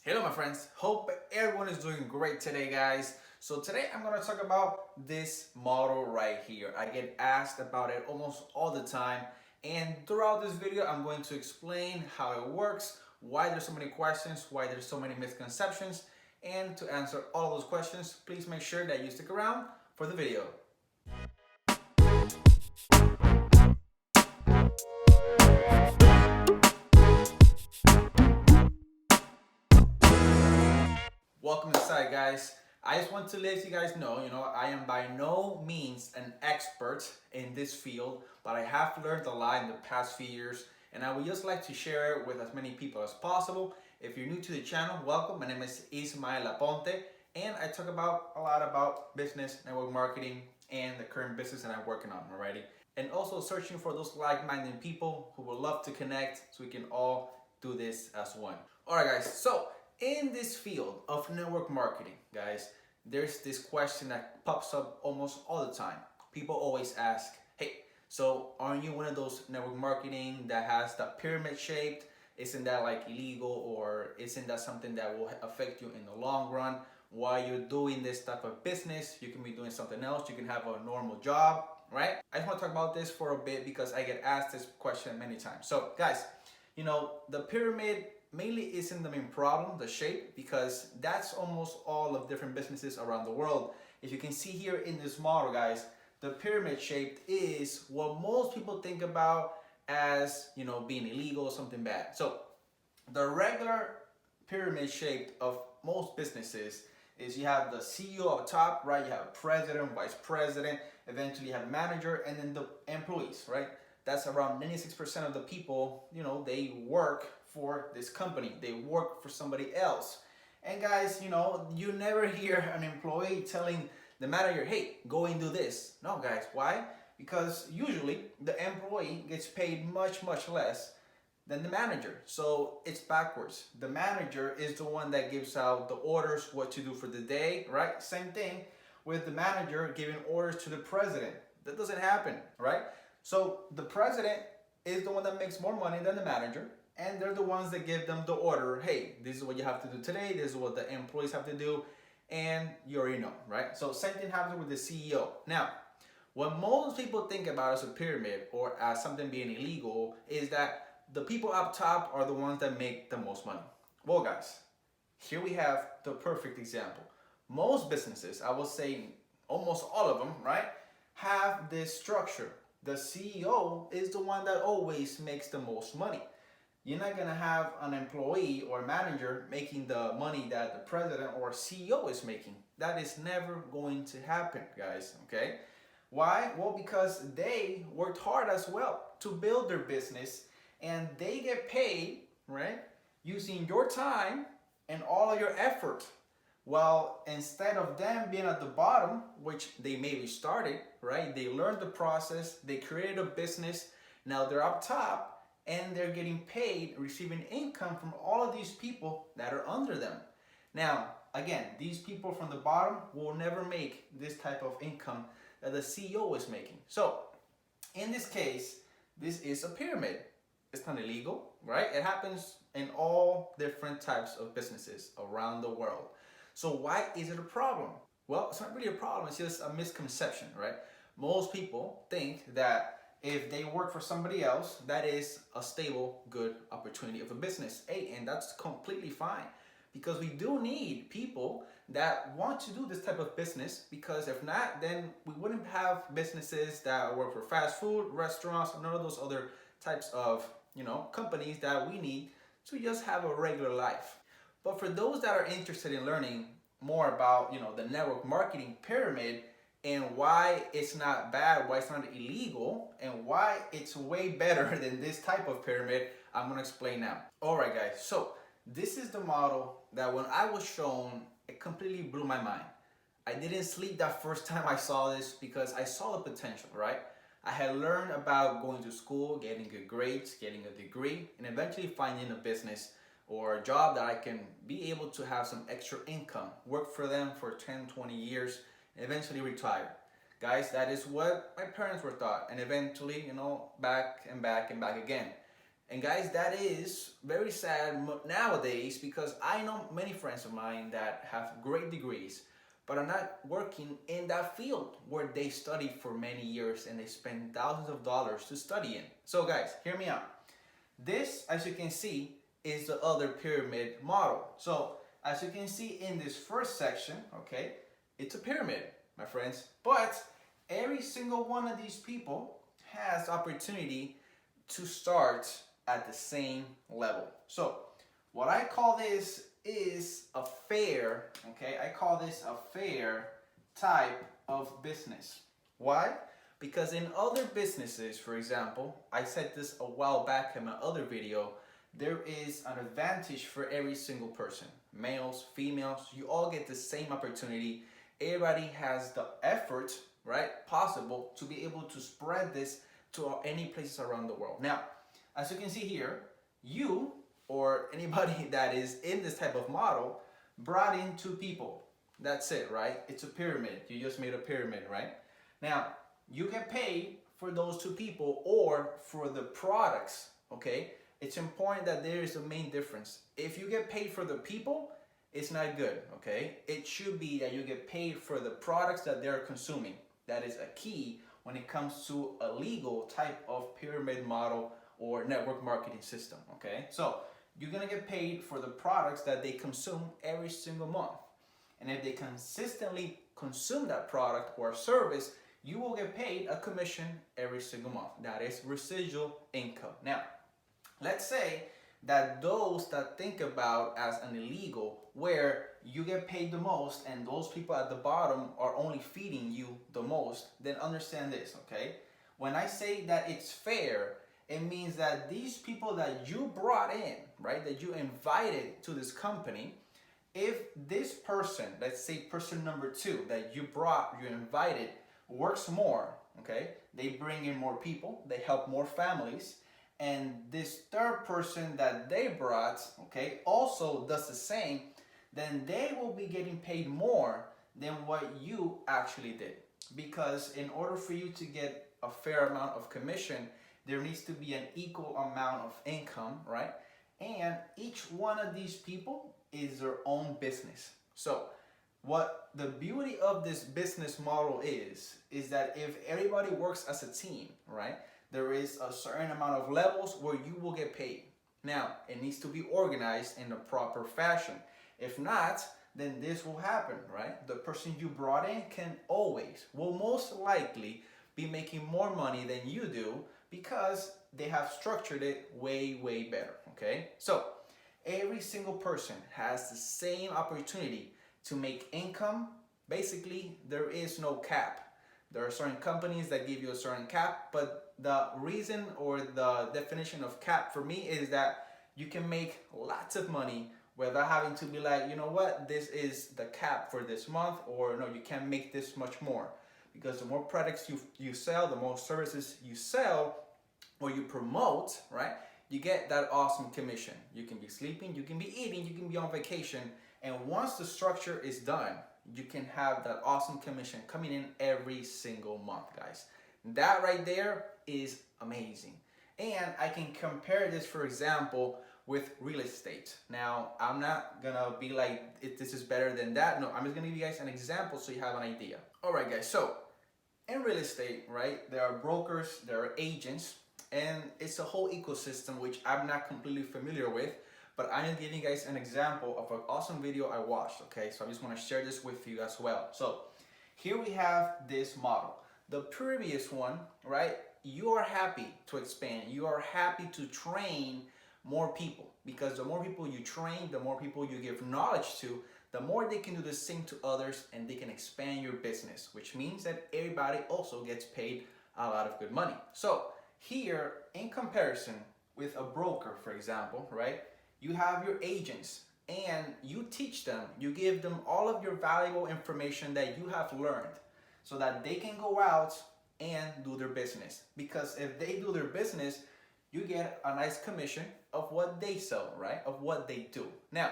Hello my friends, hope everyone is doing great today guys. So today I'm going to talk about this model right here. I get asked about it almost all the time, and throughout this video I'm going to explain how it works, why there's so many questions, why there's so many misconceptions, and to answer all of those questions, please make sure that you stick around for the video. Welcome inside guys. I just want to let you guys know, I am by no means an expert in this field, but I have learned a lot in the past few years, and I would just like to share it with as many people as possible. If you're new to the channel, welcome. My name is Ismael, and I talk about a lot about business, network marketing, and the current business that I'm working on already. And also searching for those like-minded people who would love to connect so we can all do this as one. Alright guys, so in this field of network marketing, guys, there's this question that pops up almost all the time. People always ask, hey, so aren't you one of those network marketing that has the pyramid shaped? Isn't that like illegal, or isn't that something that will affect you in the long run? While you're doing this type of business, you can be doing something else. You can have a normal job, right? I just want to talk about this for a bit because I get asked this question many times. So guys, the pyramid mainly isn't the main problem, the shape, because that's almost all of different businesses around the world. If you can see here in this model, guys, the pyramid shape is what most people think about as, being illegal or something bad. So the regular pyramid shape of most businesses is you have the CEO up top, right? You have president, vice president, eventually you have a manager, and then the employees, right? That's around 96% of the people, they work for this company. They work for somebody else. And guys, you never hear an employee telling the manager, hey, go and do this. No, guys, why? Because usually the employee gets paid much, much less than the manager. So it's backwards. The manager is the one that gives out the orders, what to do for the day, right? Same thing with the manager giving orders to the president. That doesn't happen, right? So the president is the one that makes more money than the manager, and they're the ones that give them the order. Hey, this is what you have to do today. This is what the employees have to do, and you already know, right? So same thing happens with the CEO. Now, what most people think about as a pyramid or as something being illegal is that the people up top are the ones that make the most money. Well, guys, here we have the perfect example. Most businesses, I would say almost all of them, right, have this structure. The CEO is the one that always makes the most money. You're not gonna have an employee or manager making the money that the president or CEO is making. That is never going to happen, guys, okay? Why? Well, because they worked hard as well to build their business, and they get paid, right, using your time and all of your effort. Well, instead of them being at the bottom, which they maybe started, right? They learned the process, they created a business, now they're up top and they're getting paid, receiving income from all of these people that are under them. Now, again, these people from the bottom will never make this type of income that the CEO is making. So, in this case, this is a pyramid. It's not illegal, right? It happens in all different types of businesses around the world. So why is it a problem? Well, it's not really a problem, it's just a misconception, right? Most people think that if they work for somebody else, that is a stable, good opportunity of a business. Hey, and that's completely fine, because we do need people that want to do this type of business, because if not, then we wouldn't have businesses that work for fast food, restaurants, and none of those other types of, companies that we need to just have a regular life. But for those that are interested in learning more about, the network marketing pyramid and why it's not bad, why it's not illegal, and why it's way better than this type of pyramid, I'm going to explain now. All right, guys. So this is the model that when I was shown, it completely blew my mind. I didn't sleep that first time I saw this because I saw the potential, right? I had learned about going to school, getting good grades, getting a degree, and eventually finding a business or a job that I can be able to have some extra income, work for them for 10, 20 years, and eventually retire. Guys, that is what my parents were taught, and eventually, back and back and back again. And guys, that is very sad nowadays, because I know many friends of mine that have great degrees but are not working in that field where they studied for many years and they spend thousands of dollars to study in. So guys, hear me out. This, as you can see, is the other pyramid model. So as you can see in this first section, okay, it's a pyramid, my friends. But every single one of these people has opportunity to start at the same level. So what I call this is a fair, okay? I call this a fair type of business. Why? Because in other businesses, for example, I said this a while back in my other video, there is an advantage for every single person. Males, females, you all get the same opportunity. Everybody has the effort, right, possible to be able to spread this to any places around the world. Now, as you can see here, you or anybody that is in this type of model brought in two people. That's it, right? It's a pyramid. You just made a pyramid, right? Now, you get paid for those two people or for the products, okay? It's important that there is a main difference. If you get paid for the people, it's not good, okay? It should be that you get paid for the products that they're consuming. That is a key when it comes to a legal type of pyramid model or network marketing system, okay? So you're gonna get paid for the products that they consume every single month. And if they consistently consume that product or service, you will get paid a commission every single month. That is residual income. Now, let's say that those that think about as an illegal, where you get paid the most and those people at the bottom are only feeding you the most, then understand this, okay? When I say that it's fair, it means that these people that you brought in, right, that you invited to this company, if this person, let's say person number 2 that you invited, works more, okay, they bring in more people, they help more families, and this third person that they brought, okay, also does the same, then they will be getting paid more than what you actually did. Because in order for you to get a fair amount of commission, there needs to be an equal amount of income, right? And each one of these people is their own business. So what the beauty of this business model is that if everybody works as a team, right, there is a certain amount of levels where you will get paid. Now, it needs to be organized in a proper fashion. If not, then this will happen, right? The person you brought in will most likely be making more money than you do because they have structured it way, way better, okay? So every single person has the same opportunity to make income. Basically, there is no cap. There are certain companies that give you a certain cap, but the reason or the definition of cap for me is that you can make lots of money without having to be like, you know what, this is the cap for this month, or no, you can't make this much more. Because the more products you sell, the more services you sell or you promote, right, you get that awesome commission. You can be sleeping, you can be eating, you can be on vacation, and once the structure is done, you can have that awesome commission coming in every single month, guys. That right there is amazing. And I can compare this, for example, with real estate. Now, I'm not gonna be like, this is better than that. No, I'm just gonna give you guys an example so you have an idea. All right, guys, so in real estate, right, there are brokers, there are agents, and it's a whole ecosystem which I'm not completely familiar with, but I'm giving you guys an example of an awesome video I watched, okay? So I just wanna share this with you as well. So here we have this model. The previous one, right, you are happy to expand. You are happy to train more people, because the more people you train, the more people you give knowledge to, the more they can do the same to others and they can expand your business, which means that everybody also gets paid a lot of good money. So here, in comparison with a broker, for example, right, you have your agents and you teach them, you give them all of your valuable information that you have learned so that they can go out and do their business. Because if they do their business, you get a nice commission of what they sell, right? Of what they do. Now,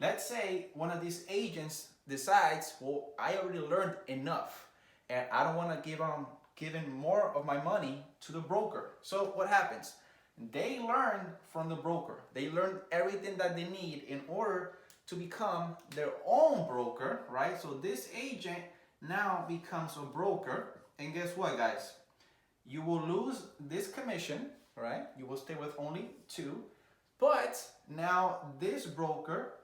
let's say one of these agents decides, well, I already learned enough and I don't want to give in more of my money to the broker. So what happens? they learn from the broker. They learn everything that they need in order to become their own broker, right? So this agent now becomes a broker. And guess what, guys? You will lose this commission, right? You will stay with only two. But now this broker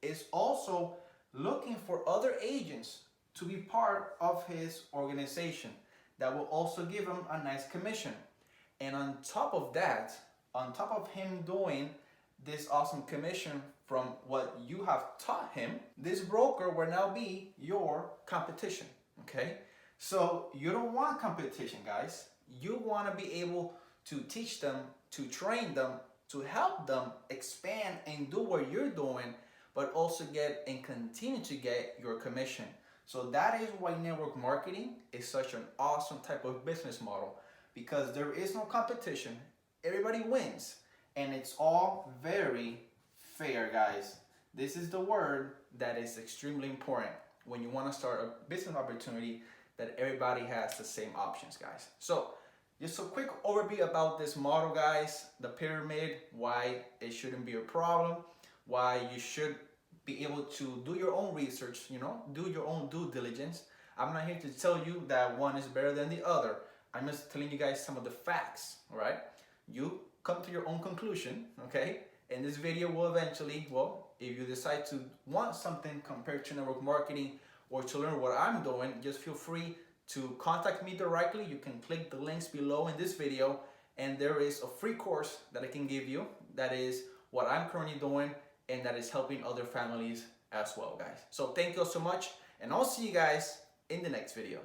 is also looking for other agents to be part of his organization that will also give him a nice commission. And on top of that, on top of him doing this awesome commission from what you have taught him, this broker will now be your competition. Okay? So you don't want competition, guys. You want to be able to teach them, to train them, to help them expand and do what you're doing, but also get and continue to get your commission. So that is why network marketing is such an awesome type of business model, because there is no competition. Everybody wins, and it's all very fair, guys. This is the word that is extremely important when you want to start a business opportunity, that everybody has the same options, guys. So just a quick overview about this model, guys. The pyramid, why it shouldn't be a problem, why you should be able to do your own research, do your own due diligence. I'm not here to tell you that one is better than the other. I'm just telling you guys some of the facts, all right? You come to your own conclusion, okay? And this video will eventually, well, if you decide to want something compared to network marketing or to learn what I'm doing, just feel free to contact me directly. You can click the links below in this video, and there is a free course that I can give you. That is what I'm currently doing, and that is helping other families as well, guys. So thank you all so much, and I'll see you guys in the next video.